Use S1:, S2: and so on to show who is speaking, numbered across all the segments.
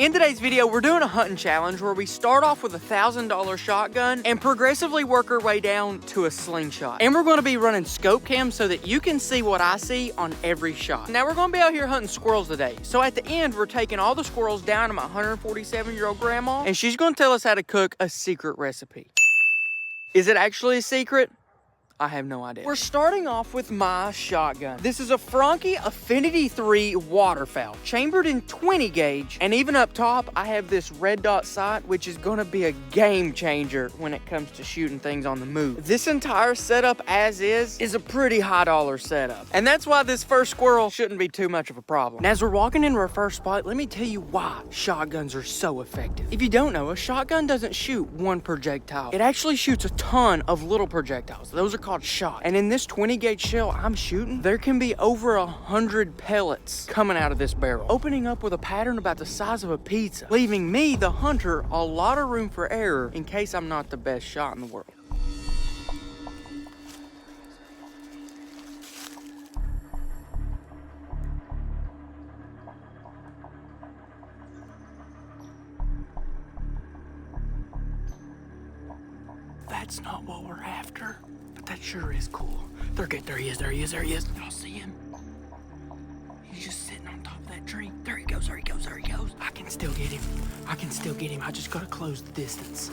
S1: In today's video, we're doing a hunting challenge where we start off with a $1,000 shotgun and progressively work our way down to a slingshot. And we're going to be running scope cam so that you can see what I see on every shot. Now we're going to be out here hunting squirrels today. So at the end, we're taking all the squirrels down to my 147-year-old grandma, and she's going to tell us how to cook a secret recipe. Is it actually a secret? I have no idea. We're starting off with my shotgun. This is a Franke Affinity 3 waterfowl, chambered in 20 gauge. And even up top, I have this red dot sight, which is gonna be a game changer when it comes to shooting things on the move. This entire setup as is a pretty high dollar setup. And that's why this first squirrel shouldn't be too much of a problem. Now, as we're walking into our first spot, let me tell you why shotguns are so effective. If you don't know, a shotgun doesn't shoot one projectile. It actually shoots a ton of little projectiles. Those are called shot. And in this 20 gauge shell I'm shooting, there can be over 100 pellets coming out of this barrel, opening up with a pattern about the size of a pizza, leaving me, the hunter, a lot of room for error in case I'm not the best shot in the world. That's not what we're after. That sure is cool. There he is. Y'all see him? He's just sitting on top of that tree. There he goes. I can still get him. I just gotta close the distance.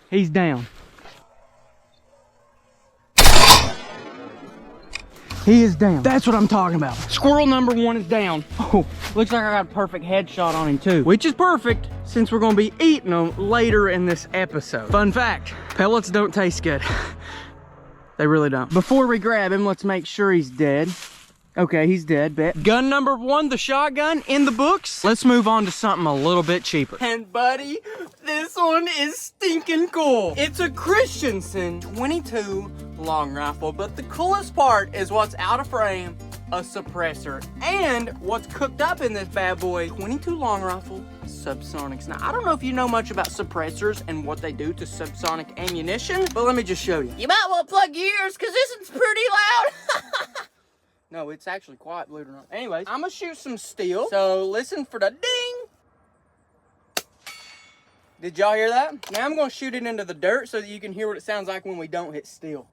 S1: He's down. He is down. That's what I'm talking about. Squirrel number 1 is down. Oh, looks like I got a perfect headshot on him too, which is perfect since we're gonna be eating them later in this episode. Fun fact, pellets don't taste good. They really don't. Before we grab him, let's make sure he's dead. Okay, he's dead, bet. Gun number 1, the shotgun, in the books. Let's move on to something a little bit cheaper. And buddy, this one is stinking cool. It's a Christensen 22 long rifle, but the coolest part is what's out of frame, a suppressor. And what's cooked up in this bad boy, 22 long rifle, subsonics. Now, I don't know if you know much about suppressors and what they do to subsonic ammunition, but let me just show you. You might want to plug your ears, because this one's pretty loud. No, it's actually quiet, believe it or not. Anyways, I'm gonna shoot some steel. So listen for the ding. Did y'all hear that? Now I'm gonna shoot it into the dirt so that you can hear what it sounds like when we don't hit steel.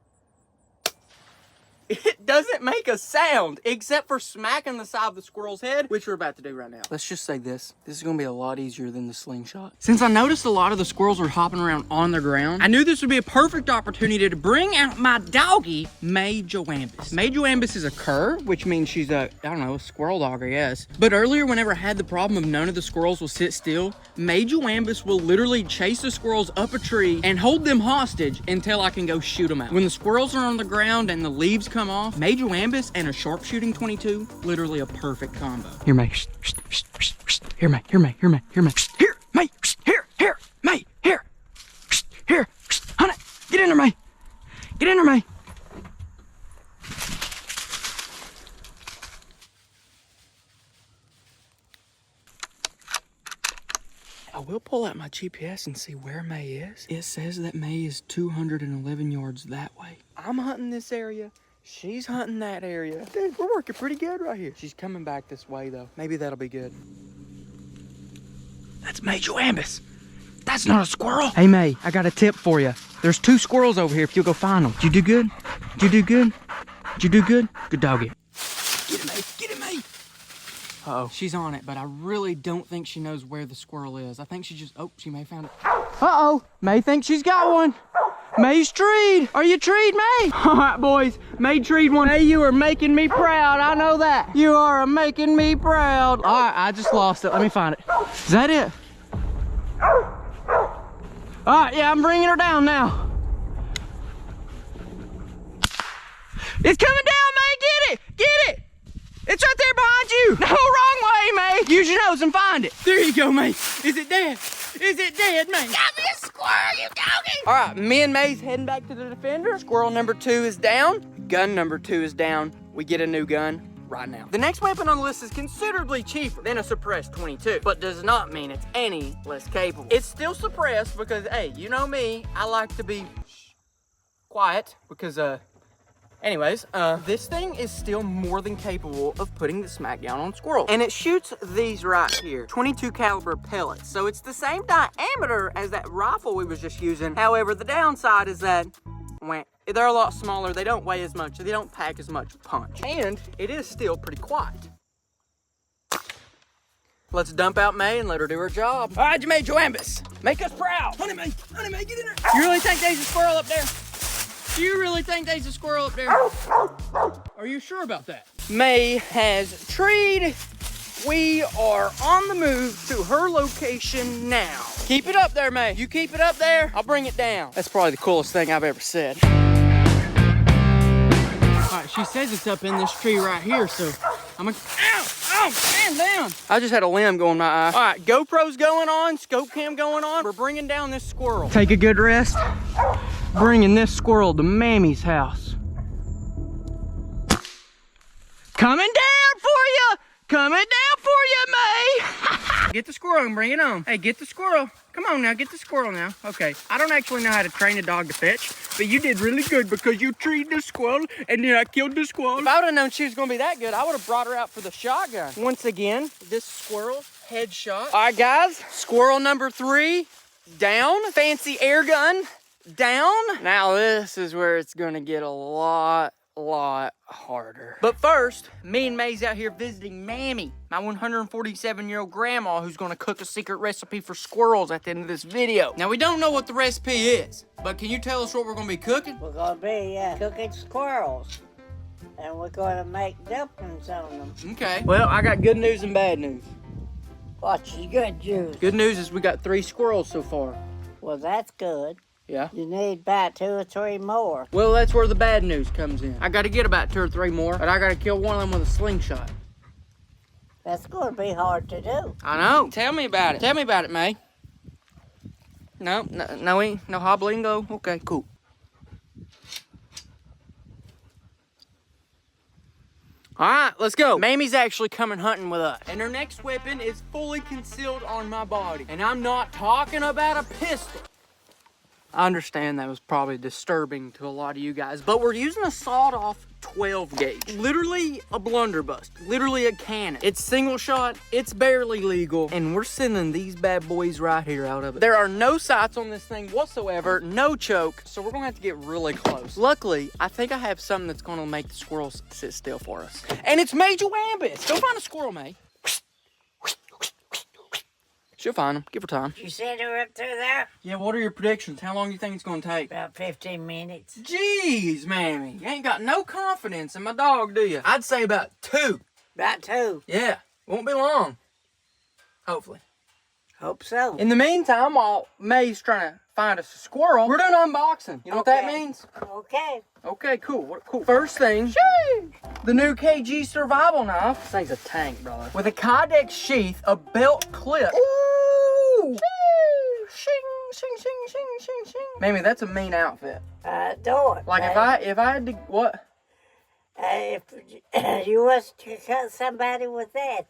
S1: It doesn't make a sound except for smacking the side of the squirrel's head, which we're about to do right now. Let's just say this is gonna be a lot easier than the slingshot. Since I noticed a lot of the squirrels were hopping around on the ground, I knew this would be a perfect opportunity to bring out my doggy, May Joambus. May Joambus is a cur, which means she's a, I don't know, a squirrel dog, I guess. But earlier, whenever I had the problem of none of the squirrels will sit still, May Joambus will literally chase the squirrels up a tree and hold them hostage until I can go shoot them out. When the squirrels are on the ground and the leaves come off, May Joambus and a sharpshooting 22, literally a perfect combo. Here, May. Here, May. Here, May. Here, May. Here, May. Here, May. Here, May. Here. Here. Hunt it. Get in there, May. Get in there, May. I will pull out my GPS and see where May is. It says that May is 211 yards that way. I'm hunting this area. She's hunting that area. Dude, we're working pretty good right here. She's coming back this way, though. Maybe that'll be good. That's May Joambus. That's not a squirrel. Hey, May, I got a tip for you. There's 2 squirrels over here if you'll go find them. Did you do good? Did you do good? Did you do good? Good doggy. Get it, May. Get it, May. Uh-oh. She's on it, but I really don't think she knows where the squirrel is. I think she just... Oh, she may have found it. Uh-oh. May thinks she's got one. May's treed. Are you treed, May? All right, boys. May treed one. May, you are making me proud. I know that. You are making me proud. All right, I just lost it. Let me find it. Is that it? All right, yeah, I'm bringing her down now. It's coming down, May. Get it. Get it. It's right there behind you. No, wrong way, May. Use your nose and find it. There you go, May. Is it dead? Is it dead, May? Got me a squirrel, you doggy! All right, me and May's heading back to the defender. Squirrel number 2 is down. Gun number 2 is down. We get a new gun right now. The next weapon on the list is considerably cheaper than a suppressed 22, but does not mean it's any less capable. It's still suppressed because, hey, you know me, I like to be quiet because, anyways, this thing is still more than capable of putting the smack down on squirrels. And it shoots these right here, 22 caliber pellets. So it's the same diameter as that rifle we was just using. However, the downside is that they're a lot smaller. They don't weigh as much. They don't pack as much punch. And it is still pretty quiet. Let's dump out May and let her do her job. All right, May Joambus, make us proud. Honey May, get in there. You really think there's a squirrel up there? Do you really think there's a squirrel up there? Are you sure about that? May has treed. We are on the move to her location now. Keep it up there, May. You keep it up there, I'll bring it down. That's probably the coolest thing I've ever said. All right, she says it's up in this tree right here, so I'm gonna, ow, stand down. I just had a limb go in my eye. All right, GoPro's going on, scope cam going on. We're bringing down this squirrel. Take a good rest. Bringing this squirrel to Mammy's house. Coming down for you! Coming down for you, May! Get the squirrel and bring it on. Hey, get the squirrel. Come on now, get the squirrel now. Okay, I don't actually know how to train a dog to fetch, but you did really good because you treated the squirrel and then I killed the squirrel. If I would have known she was gonna be that good, I would have brought her out for the shotgun. Once again, this squirrel headshot. All right, guys, squirrel number 3 down. Fancy air gun down. Now this is where it's gonna get a lot harder. But first, me and May's out here visiting Mammy, my 147-year-old grandma, who's gonna cook a secret recipe for squirrels at the end of this video. Now, we don't know what the recipe is, but can you tell us what we're gonna be cooking?
S2: We're gonna be cooking squirrels, and we're gonna make dumplings on them.
S1: Okay. Well, I got good news and bad news.
S2: What's the good news?
S1: Good news is we got 3 squirrels so far.
S2: Well, that's good.
S1: Yeah.
S2: You need about 2 or 3 more.
S1: Well, that's where the bad news comes in. I gotta get about 2 or 3 more, but I gotta kill one of them with a slingshot.
S2: That's gonna be hard to do.
S1: I know. Tell me about it. Tell me about it, May. No hobblingo? Okay, cool. All right, let's go. Mamie's actually coming hunting with us. And her next weapon is fully concealed on my body. And I'm not talking about a pistol. I understand that was probably disturbing to a lot of you guys, but we're using a sawed-off 12 gauge. Literally a blunderbuss, literally a cannon. It's single shot, it's barely legal, and we're sending these bad boys right here out of it. There are no sights on this thing whatsoever, no choke, so we're gonna have to get really close. Luckily, I think I have something that's gonna make the squirrels sit still for us. And it's Major Wambus. Go find a squirrel, May. She'll find them. Give her time.
S2: You send her up through there?
S1: Yeah, what are your predictions? How long do you think it's going to take?
S2: About 15 minutes.
S1: Jeez, Mammy. You ain't got no confidence in my dog, do you? I'd say about 2.
S2: About 2.
S1: Yeah, won't be long. Hopefully.
S2: Hope so.
S1: In the meantime, while May's trying to find us a squirrel, we're doing unboxing. You know what that means?
S2: Okay.
S1: Okay, cool. Cool. First thing, the new KG survival knife. This thing's a tank, brother. With a Kydex sheath, a belt clip. Ooh! Shing, shing, shing, shing, shing, shing. Mammy, that's a mean outfit.
S2: Do it.
S1: Like if I had to, what?
S2: If you was to cut somebody with that'd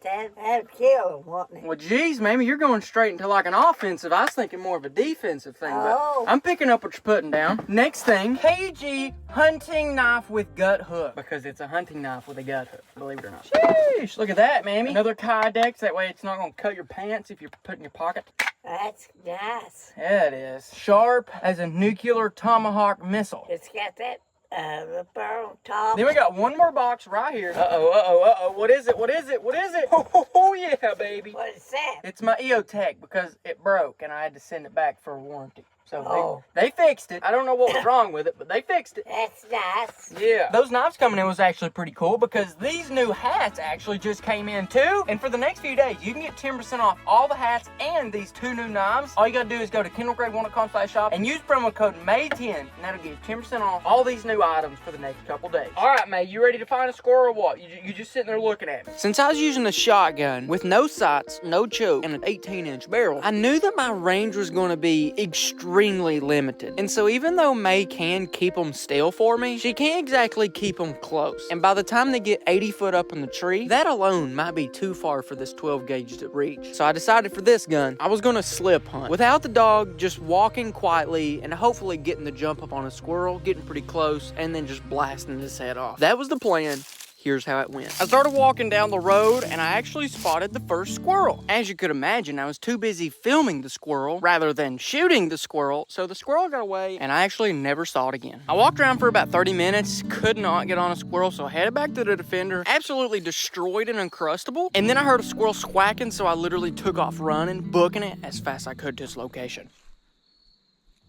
S2: kill them, wouldn't it?
S1: Well, geez, Mammy, you're going straight into like an offensive. I was thinking more of a defensive thing,
S2: Oh.
S1: but I'm picking up what you're putting down. Next thing, KG hunting knife with gut hook, because it's a hunting knife with a gut hook, believe it or not. Sheesh, look at that, Mammy. Another Kydex, that way it's not going to cut your pants if you put it in your pocket.
S2: That's nice.
S1: Yeah, it is. Sharp as a nuclear tomahawk missile.
S2: It's got that rubber on top.
S1: Then we got one more box right here. Uh-oh. What is it? Oh, yeah, baby.
S2: What is that?
S1: It's my EOTech because it broke and I had to send it back for a warranty. So
S2: Oh.
S1: they fixed it. I don't know what was wrong with it, but they fixed it.
S2: That's nice.
S1: Yeah. Those knives coming in was actually pretty cool because these new hats actually just came in too. And for the next few days, you can get 10% off all the hats and these 2 new knives. All you gotta do is go to kendallgrade1.com/shop and use promo code MAY10 and that'll give you 10% off all these new items for the next couple days. All right, May, you ready to find a squirrel or what? You just sitting there looking at me. Since I was using a shotgun with no sights, no choke, and an 18-inch barrel, I knew that my range was gonna be extreme extremely limited. And so even though May can keep them still for me, she can't exactly keep them close. And by the time they get 80 foot up in the tree, that alone might be too far for this 12 gauge to reach. So I decided for this gun, I was gonna slip hunt. Without the dog, just walking quietly and hopefully getting the jump up on a squirrel, getting pretty close, and then just blasting his head off. That was the plan. Here's how it went. I started walking down the road and I actually spotted the first squirrel. As you could imagine, I was too busy filming the squirrel rather than shooting the squirrel, so the squirrel got away and I actually never saw it again. I walked around for about 30 minutes, could not get on a squirrel, so I headed back to the Defender, absolutely destroyed an Uncrustable, and then I heard a squirrel squawking, so I literally took off running, booking it as fast as I could to its location.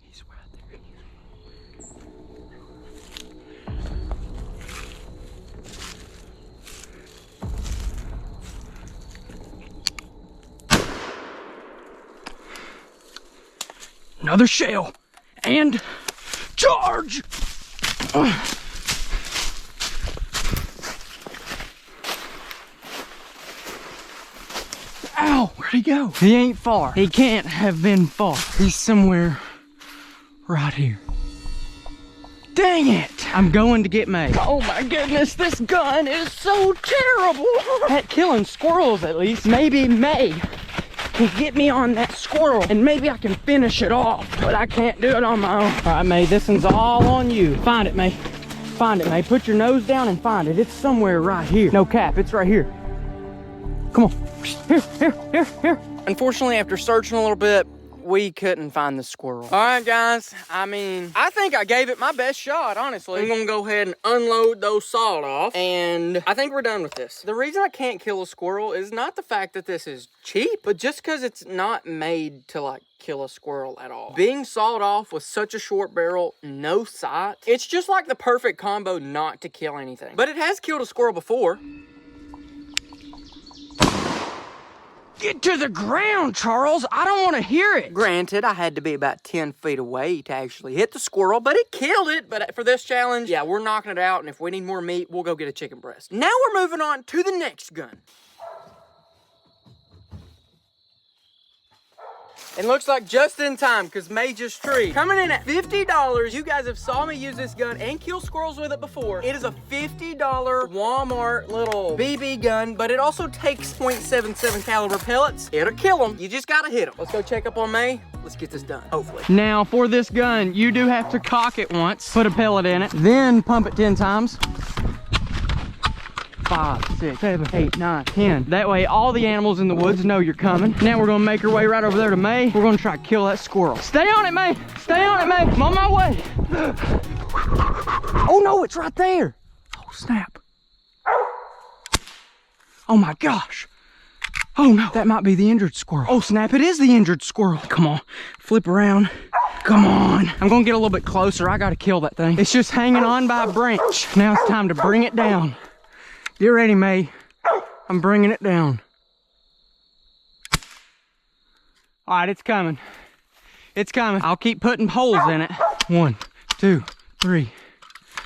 S1: He's right there. Another shell, and charge! Ow, where'd he go? He ain't far. He can't have been far. He's somewhere right here. Dang it! I'm going to get May. Oh my goodness, this gun is so terrible. At killing squirrels, at least. Maybe May can get me on that squirrel and maybe I can finish it off, but I can't do it on my own. All right, May, this one's all on you. Find it, May. Find it, May. Put your nose down and find it. It's somewhere right here. No cap, it's right here. Come on. Here. Unfortunately, after searching a little bit, we couldn't find the squirrel. All right, guys. I mean, I think I gave it my best shot, honestly. I'm gonna go ahead and unload those sawed off, and I think we're done with this. The reason I can't kill a squirrel is not the fact that this is cheap, but just because it's not made to, like, kill a squirrel at all. Being sawed off with such a short barrel, no sight, it's just like the perfect combo not to kill anything. But it has killed a squirrel before. Get to the ground, Charles. I don't want to hear it. Granted, I had to be about 10 feet away to actually hit the squirrel, but it killed it. But for this challenge, yeah, we're knocking it out. And if we need more meat, we'll go get a chicken breast. Now we're moving on to the next gun. It looks like just in time, because May just treed. Coming in at $50. You guys have saw me use this gun and kill squirrels with it before. It is a $50 Walmart little BB gun, but it also takes .77 caliber pellets. It'll kill them. You just gotta hit them. Let's go check up on May. Let's get this done, hopefully. Now, for this gun, you do have to cock it once, put a pellet in it, then pump it 10 times. 5, 6, 7, 8, 9, 10. That way all the animals in the woods know you're coming. Now we're gonna make our way right over there to May. We're gonna try to kill that squirrel. Stay on it, May. Stay on it, May. I'm on my way. Oh no, it's right there. Oh snap. Oh my gosh. Oh no, that might be the injured squirrel. Oh snap, it is the injured squirrel. Come on, flip around. Come on. I'm gonna get a little bit closer. I gotta kill that thing. It's just hanging on by a branch. Now it's time to bring it down. Get ready, May. I'm bringing it down. All right, it's coming. It's coming. I'll keep putting holes in it. 1, 2, 3,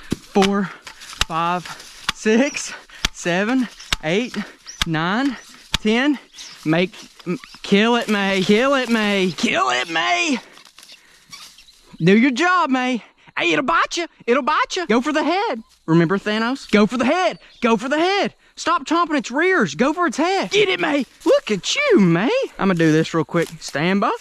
S1: 4, 5, 6, 7, 8, 9, 10. Kill it, May. Kill it, May. Kill it, May. Do your job, May. Hey, it'll bite you. It'll bite you. Go for the head. Remember Thanos? Go for the head. Go for the head. Stop chomping its rears. Go for its head. Get it, May. Look at you, May. I'm going to do this real quick. Stand by.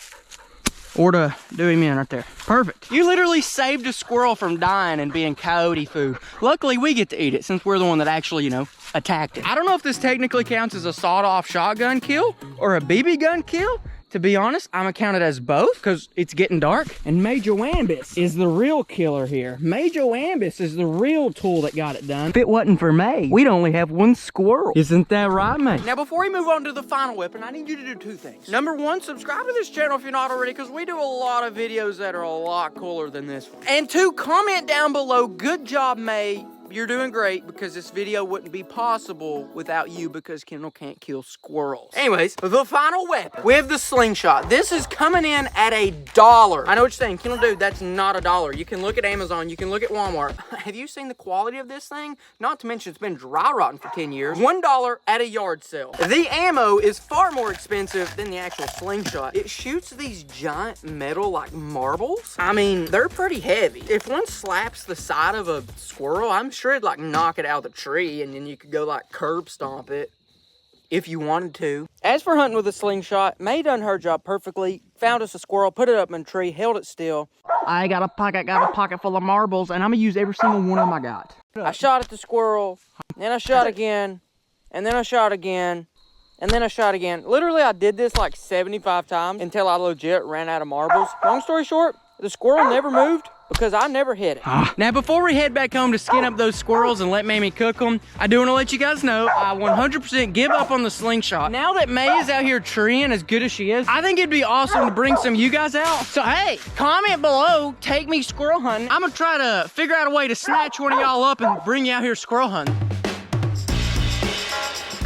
S1: Or to do him in right there. Perfect. You literally saved a squirrel from dying and being coyote food. Luckily, we get to eat it since we're the one that actually, you know, attacked it. I don't know if this technically counts as a sawed-off shotgun kill or a BB gun kill. To be honest, I'm gonna count it as both because it's getting dark. And Major Wambus is the real killer here. Major Wambus is the real tool that got it done. If it wasn't for May, we'd only have one squirrel. Isn't that right, May? Now, before we move on to the final weapon, I need you to do 2 things. Number 1, subscribe to this channel if you're not already, because we do a lot of videos that are a lot cooler than this one. And 2, comment down below, good job, May. you're doing great because this video wouldn't be possible without you because Kendall can't kill squirrels. Anyways, the final weapon. We have the slingshot. This is coming in at $1. I know what you're saying, Kendall, dude, that's not $1. You can look at Amazon, you can look at Walmart. Have you seen the quality of this thing? Not to mention it's been dry rotting for 10 years. $1 at a yard sale. The ammo is far more expensive than the actual slingshot. It shoots these giant metal like marbles. I mean, they're pretty heavy. If one slaps the side of a squirrel, I'm sure it'd like knock it out of the tree and then you could go like curb stomp it if you wanted to. As for hunting with a slingshot, May done her job perfectly. Found us a squirrel, put it up in a tree, held it still. I got a pocket full of marbles, and I'm gonna use every single one of them I got. I shot at the squirrel, then I shot again, and then I shot again, and then I shot again. Literally, I did this like 75 times until I legit ran out of marbles. Long story short, the squirrel never moved because I never hit it. Now, before we head back home to skin up those squirrels and let Mamie cook them, I do want to let you guys know I 100% give up on the slingshot. Now that May is out here treeing as good as she is, I think it'd be awesome to bring some of you guys out. So, hey, comment below, take me squirrel hunting. I'm gonna try to figure out a way to snatch one of y'all up and bring you out here squirrel hunting.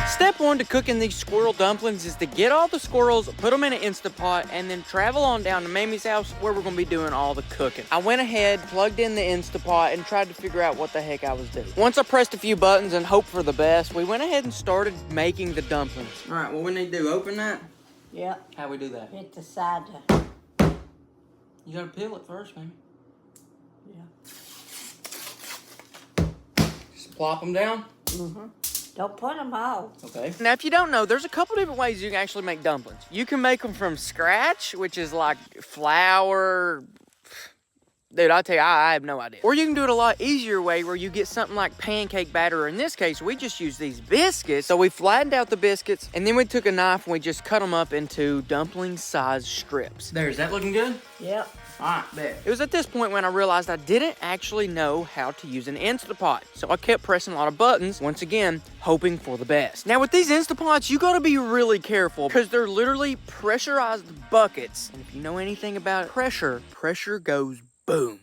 S1: Step one to cooking these squirrel dumplings is to get all the squirrels, put them in an Instapot, and then travel on down to Mamie's house where we're gonna be doing all the cooking. I went ahead, plugged in the Instapot, and tried to figure out what the heck I was doing. Once I pressed a few buttons and hoped for the best, we went ahead and started making the dumplings. All right, what we need to do, open that?
S2: Yep.
S1: How we do that?
S2: Hit the side.
S1: You gotta peel it first, Mamie.
S2: Yeah.
S1: Just plop them down?
S2: Mm-hmm. Don't put them all.
S1: Okay. Now, if you don't know, there's a couple different ways you can actually make dumplings. You can make them from scratch, which is like flour. Dude, I'll tell you, I have no idea. Or you can do it a lot easier way where you get something like pancake batter. In this case, we just use these biscuits. So we flattened out the biscuits, and then we took a knife and we just cut them up into dumpling-sized strips. There, is that looking good?
S2: Yep.
S1: All right, bet. It was at this point when I realized I didn't actually know how to use an Instapot. So I kept pressing a lot of buttons, once again, hoping for the best. Now with these Instapots, you gotta be really careful because they're literally pressurized buckets. And if you know anything about pressure, pressure goes boom.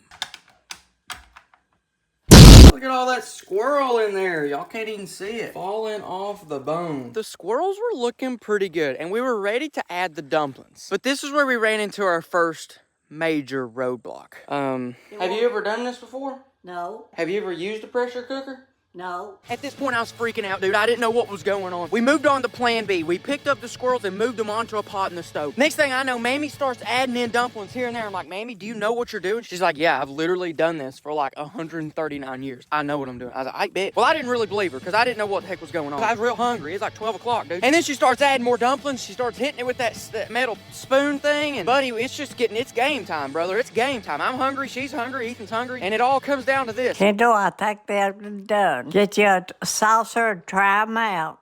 S1: Look at all that squirrel in there. Y'all can't even see it. Falling off the bone. The squirrels were looking pretty good and we were ready to add the dumplings. But this is where we ran into our first major roadblock. Have you ever done this before?
S2: No.
S1: Have you ever used a pressure cooker?
S2: No.
S1: At this point, I was freaking out, dude. I didn't know what was going on. We moved on to plan B. We picked up the squirrels and moved them onto a pot in the stove. Next thing I know, Mamie starts adding in dumplings here and there. I'm like, Mamie, do you know what you're doing? She's like, yeah, I've literally done this for like 139 years. I know what I'm doing. I was like, I bet. Well, I didn't really believe her because I didn't know what the heck was going on. I was real hungry. It's like 12 o'clock, dude. And then she starts adding more dumplings. She starts hitting it with that metal spoon thing. And buddy, it's game time, brother. It's game time. I'm hungry. She's hungry. Ethan's hungry. And it all comes down to this.
S2: Kendall, I think they're done. Get you a saucer and try them out.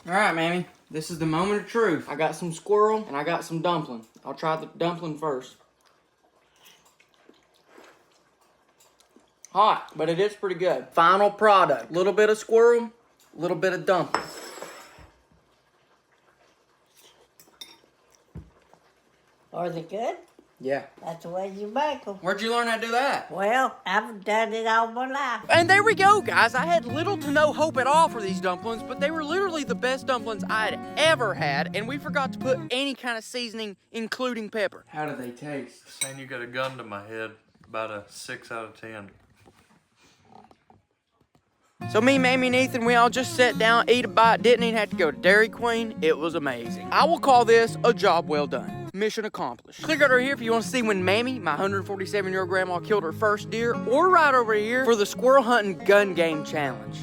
S1: All right, Mamie, this is the moment of truth. I got some squirrel and I got some dumpling. I'll try the dumpling first. Hot, but it is pretty good. Final product, little bit of squirrel, little bit of dumpling.
S2: Are they good?
S1: Yeah.
S2: That's the way you make them.
S1: Where'd you learn how to do that?
S2: Well, I've done it all my life.
S1: And there we go, guys. I had little to no hope at all for these dumplings, but they were literally the best dumplings I'd ever had, and we forgot to put any kind of seasoning, including pepper. How do they taste?
S3: Saying you got a gun to my head, about a 6 out of 10.
S1: So me, Mamie, and Ethan, we all just sat down, ate a bite, didn't even have to go to Dairy Queen. It was amazing. I will call this a job well done. Mission accomplished. Click right over here if you want to see when Mamie, my 147-year-old grandma, killed her first deer, or right over here for the squirrel hunting gun game challenge.